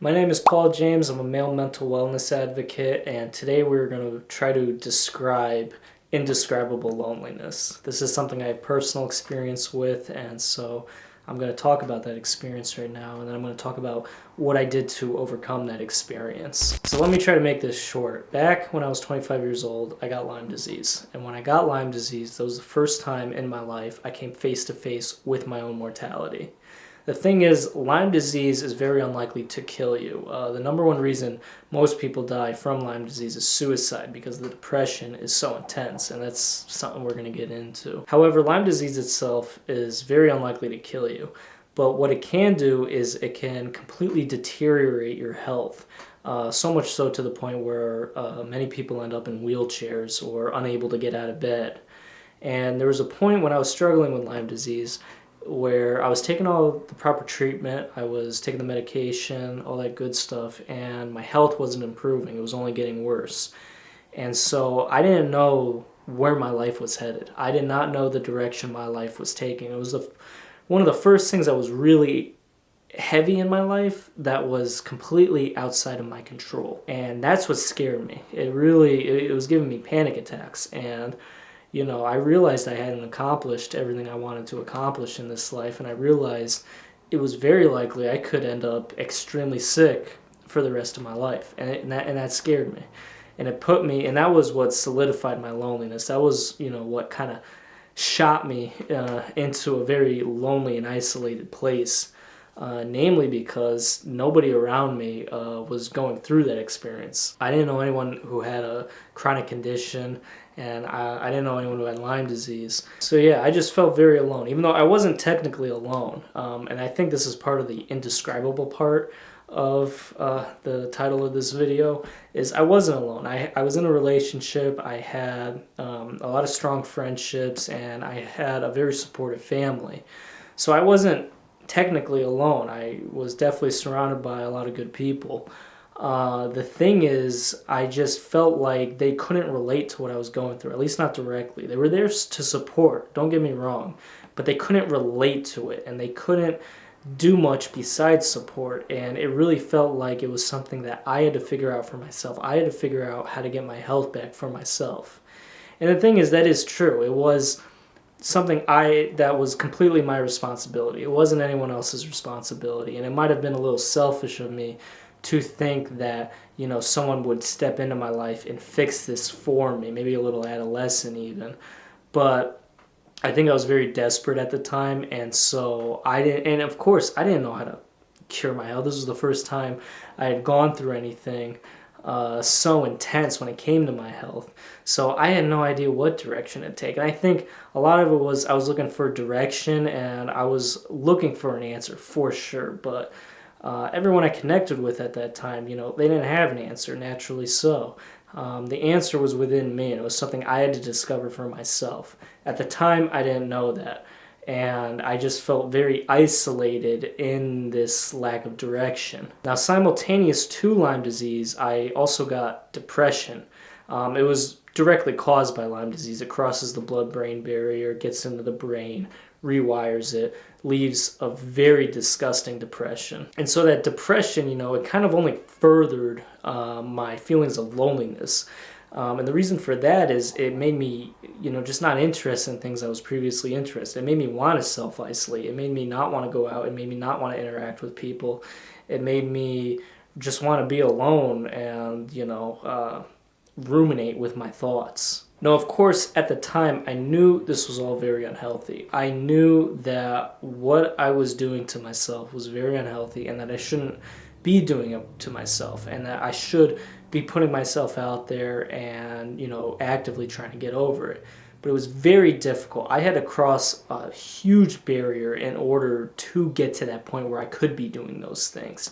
My name is Paul James. I'm a male mental wellness advocate, and today we're going to try to describe indescribable loneliness. This is something I have personal experience with, and so I'm going to talk about that experience right now, and then I'm going to talk about what I did to overcome that experience. So let me try to make this short. Back when I was 25 years old, I got Lyme disease, and when I got Lyme disease, that was the first time in my life I came face to face with my own mortality. The thing is, Lyme disease is very unlikely to kill you. The number one reason most people die from Lyme disease is suicide because the depression is so intense, and that's something we're going to get into. However, Lyme disease itself is very unlikely to kill you, but what it can do is it can completely deteriorate your health. So much so to the point where many people end up in wheelchairs or unable to get out of bed. And there was a point when I was struggling with Lyme disease where I was taking all the proper treatment, I was taking the medication, all that good stuff, and my health wasn't improving. It was only getting worse. And so I didn't know where my life was headed. I did not know the direction my life was taking. It was one of the first things that was really heavy in my life that was completely outside of my control. And that's what scared me. It was giving me panic attacks. And I realized I hadn't accomplished everything I wanted to accomplish in this life, and I realized it was very likely I could end up extremely sick for the rest of my life, and that scared me. And that was what solidified my loneliness. That was, what kind of shot me into a very lonely and isolated place, namely because nobody around me was going through that experience. I didn't know anyone who had a chronic condition, and I didn't know anyone who had Lyme disease. So yeah, I just felt very alone, even though I wasn't technically alone. And I think this is part of the indescribable part of the title of this video, is I wasn't alone. I was in a relationship, I had a lot of strong friendships, and I had a very supportive family. So I wasn't technically alone. I was definitely surrounded by a lot of good people. The thing is, I just felt like they couldn't relate to what I was going through, at least not directly. They were there to support, don't get me wrong, but they couldn't relate to it, and they couldn't do much besides support, and it really felt like it was something that I had to figure out for myself. I had to figure out how to get my health back for myself. And the thing is, that is true. It was something that was completely my responsibility. It wasn't anyone else's responsibility, and it might have been a little selfish of me to think that someone would step into my life and fix this for me, maybe a little adolescent even. But I think I was very desperate at the time, and so of course I didn't know how to cure my health. This was the first time I had gone through anything so intense when it came to my health. So I had no idea what direction to take. And I think a lot of it was I was looking for direction, and I was looking for an answer for sure. But everyone I connected with at that time, they didn't have an answer, naturally so. The answer was within me, and it was something I had to discover for myself. At the time, I didn't know that, and I just felt very isolated in this lack of direction. Now, simultaneous to Lyme disease, I also got depression. It was directly caused by Lyme disease. It crosses the blood-brain barrier, gets into the brain, rewires it, leaves a very disgusting depression. And so that depression, it kind of only furthered my feelings of loneliness. And the reason for that is it made me, just not interested in things I was previously interested in. It made me want to self-isolate. It made me not want to go out. It made me not want to interact with people. It made me just want to be alone and, ruminate with my thoughts. Now, of course, at the time, I knew this was all very unhealthy. I knew that what I was doing to myself was very unhealthy, and that I shouldn't be doing it to myself, and that I should be putting myself out there and, actively trying to get over it. But it was very difficult. I had to cross a huge barrier in order to get to that point where I could be doing those things.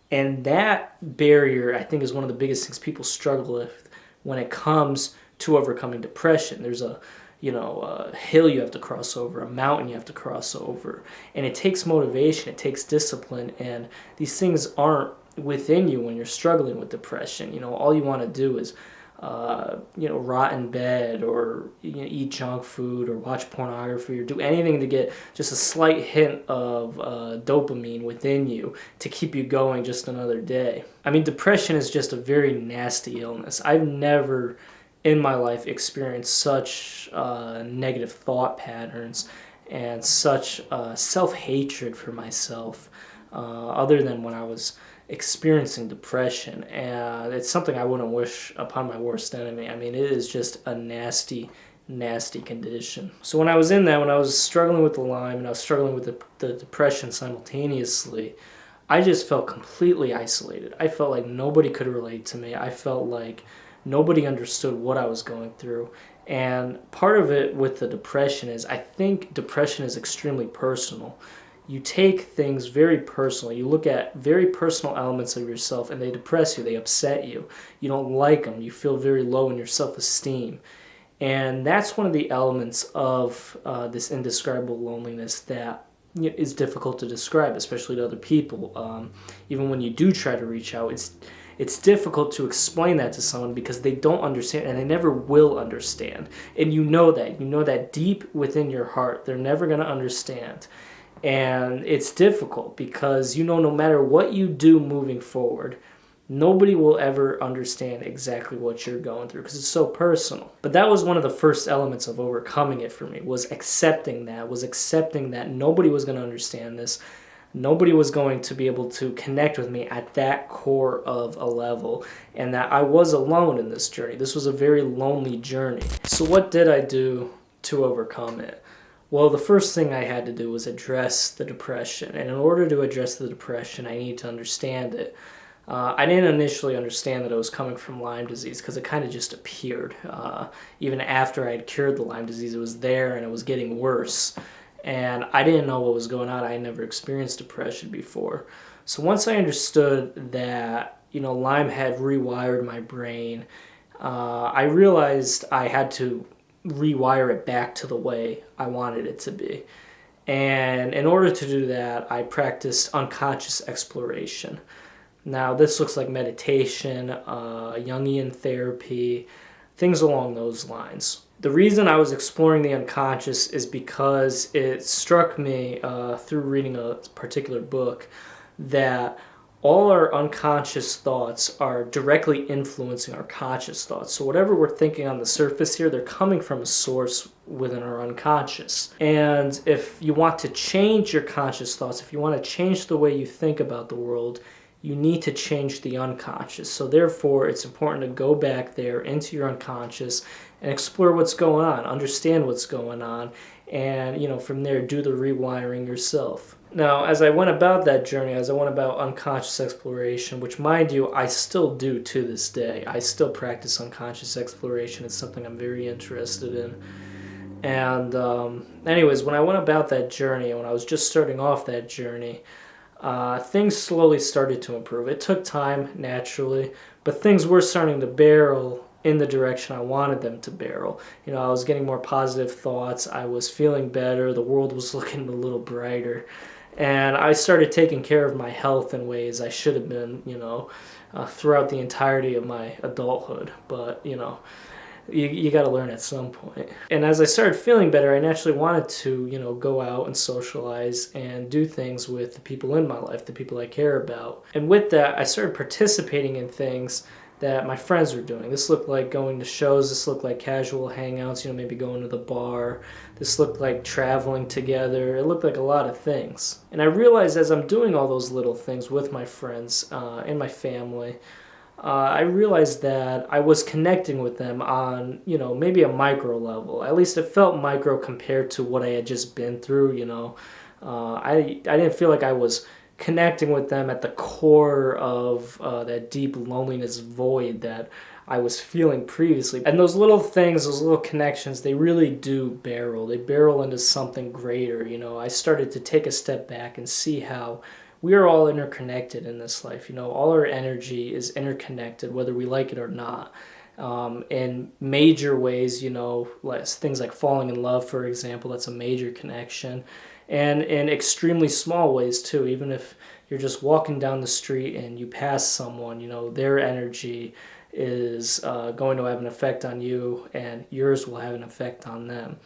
And that barrier, I think, is one of the biggest things people struggle with when it comes to overcoming depression. There's a hill you have to cross over, a mountain you have to cross over, and it takes motivation, it takes discipline, and these things aren't within you when you're struggling with depression. All you want to do is rot in bed, or eat junk food, or watch pornography, or do anything to get just a slight hint of dopamine within you to keep you going just another day. I mean, depression is just a very nasty illness. I've never in my life experienced such negative thought patterns and such self-hatred for myself other than when I was experiencing depression, and it's something I wouldn't wish upon my worst enemy. I mean, it is just a nasty, nasty condition. So when I was in that, when I was struggling with the Lyme and I was struggling with the depression simultaneously, I just felt completely isolated. I felt like nobody could relate to me. I felt like nobody understood what I was going through. And part of it with the depression is I think depression is extremely personal. You take things very personally. You look at very personal elements of yourself and they depress you, they upset you. You don't like them. You feel very low in your self-esteem. And that's one of the elements of this indescribable loneliness that is difficult to describe, especially to other people. Even when you do try to reach out, it's difficult to explain that to someone because they don't understand and they never will understand. And you know that deep within your heart, they're never going to understand. And it's difficult because no matter what you do moving forward, nobody will ever understand exactly what you're going through because it's so personal. But that was one of the first elements of overcoming it for me, was accepting that nobody was going to understand this. Nobody was going to be able to connect with me at that core of a level, and that I was alone in this journey. This was a very lonely journey. So what did I do to overcome it? Well, the first thing I had to do was address the depression. And in order to address the depression, I needed to understand it. I didn't initially understand that it was coming from Lyme disease because it kind of just appeared. Even after I had cured the Lyme disease, it was there and it was getting worse. And I didn't know what was going on. I had never experienced depression before. So once I understood that, Lyme had rewired my brain, I realized I had to rewire it back to the way I wanted it to be. And in order to do that, I practiced unconscious exploration. Now, this looks like meditation, Jungian therapy, things along those lines. The reason I was exploring the unconscious is because it struck me through reading a particular book that all our unconscious thoughts are directly influencing our conscious thoughts. So whatever we're thinking on the surface here, they're coming from a source within our unconscious. And if you want to change your conscious thoughts, if you want to change the way you think about the world, you need to change the unconscious. So therefore, it's important to go back there into your unconscious and explore what's going on, understand what's going on, and from there do the rewiring yourself. Now, as I went about that journey, as I went about unconscious exploration, which mind you, I still do to this day. I still practice unconscious exploration. It's something I'm very interested in. And anyways, when I went about that journey, when I was just starting off that journey, things slowly started to improve. It took time, naturally, but things were starting to barrel in the direction I wanted them to barrel. I was getting more positive thoughts. I was feeling better. The world was looking a little brighter. And I started taking care of my health in ways I should have been, throughout the entirety of my adulthood. But, you got to learn at some point. And as I started feeling better, I naturally wanted to, go out and socialize and do things with the people in my life, the people I care about. And with that, I started participating in things that my friends were doing. This looked like going to shows. This looked like casual hangouts, maybe going to the bar. This looked like traveling together. It looked like a lot of things. And I realized as I'm doing all those little things with my friends and my family, I realized that I was connecting with them on, maybe a micro level. At least it felt micro compared to what I had just been through, I didn't feel like I was connecting with them at the core of that deep loneliness void that I was feeling previously. And those little things, those little connections, they really do barrel. They barrel into something greater. I started to take a step back and see how we are all interconnected in this life. All our energy is interconnected, whether we like it or not. In major ways, things like falling in love, for example, that's a major connection. And in extremely small ways, too. Even if you're just walking down the street and you pass someone, their energy is going to have an effect on you, and yours will have an effect on them.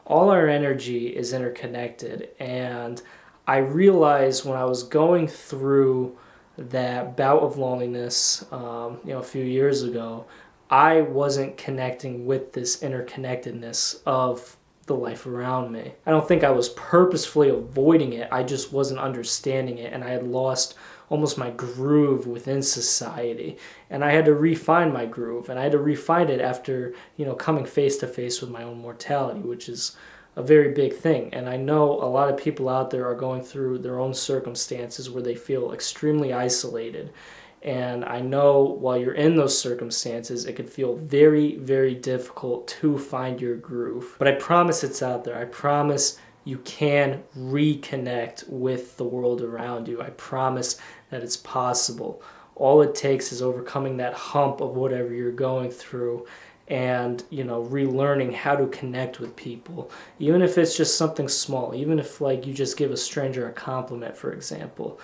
All our energy is interconnected, and I realized when I was going through that bout of loneliness, a few years ago, I wasn't connecting with this interconnectedness of the life around me. I don't think I was purposefully avoiding it. I just wasn't understanding it, and I had lost almost my groove within society. And I had to refine my groove, and I had to refine it after, coming face to face with my own mortality, which is a very big thing. And I know a lot of people out there are going through their own circumstances where they feel extremely isolated. And I know while you're in those circumstances, it can feel very, very difficult to find your groove. But I promise it's out there. I promise you can reconnect with the world around you. I promise that it's possible. All it takes is overcoming that hump of whatever you're going through, and relearning how to connect with people, even if it's just something small, even if you just give a stranger a compliment, for example.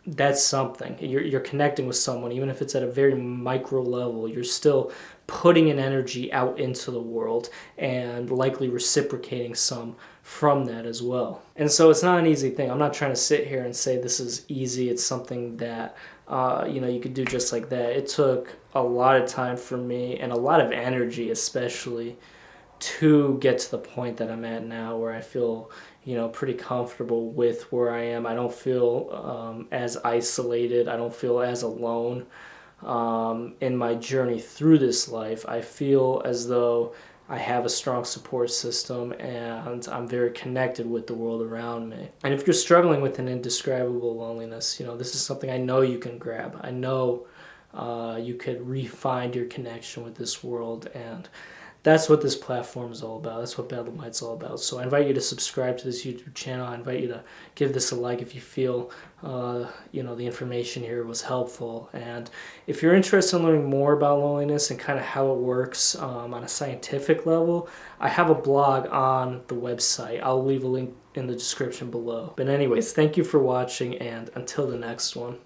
That's something. You're connecting with someone, even if it's at a very micro level. You're still putting an energy out into the world and likely reciprocating some from that as well. And so it's not an easy thing. I'm not trying to sit here and say this is easy. It's something that you could do just like that. It took a lot of time for me, and a lot of energy especially, to get to the point that I'm at now, where I feel pretty comfortable with where I am. I don't feel as isolated. I don't feel as alone in my journey through this life. I feel as though I have a strong support system, and I'm very connected with the world around me. And if you're struggling with an indescribable loneliness, this is something I know you can grab. I know you could re-find your connection with this world, and that's what this platform is all about. That's what Battle Might's all about. So I invite you to subscribe to this YouTube channel. I invite you to give this a like if you feel the information here was helpful. And if you're interested in learning more about loneliness and kind of how it works on a scientific level, I have a blog on the website. I'll leave a link in the description below. But anyways, thank you for watching, and until the next one.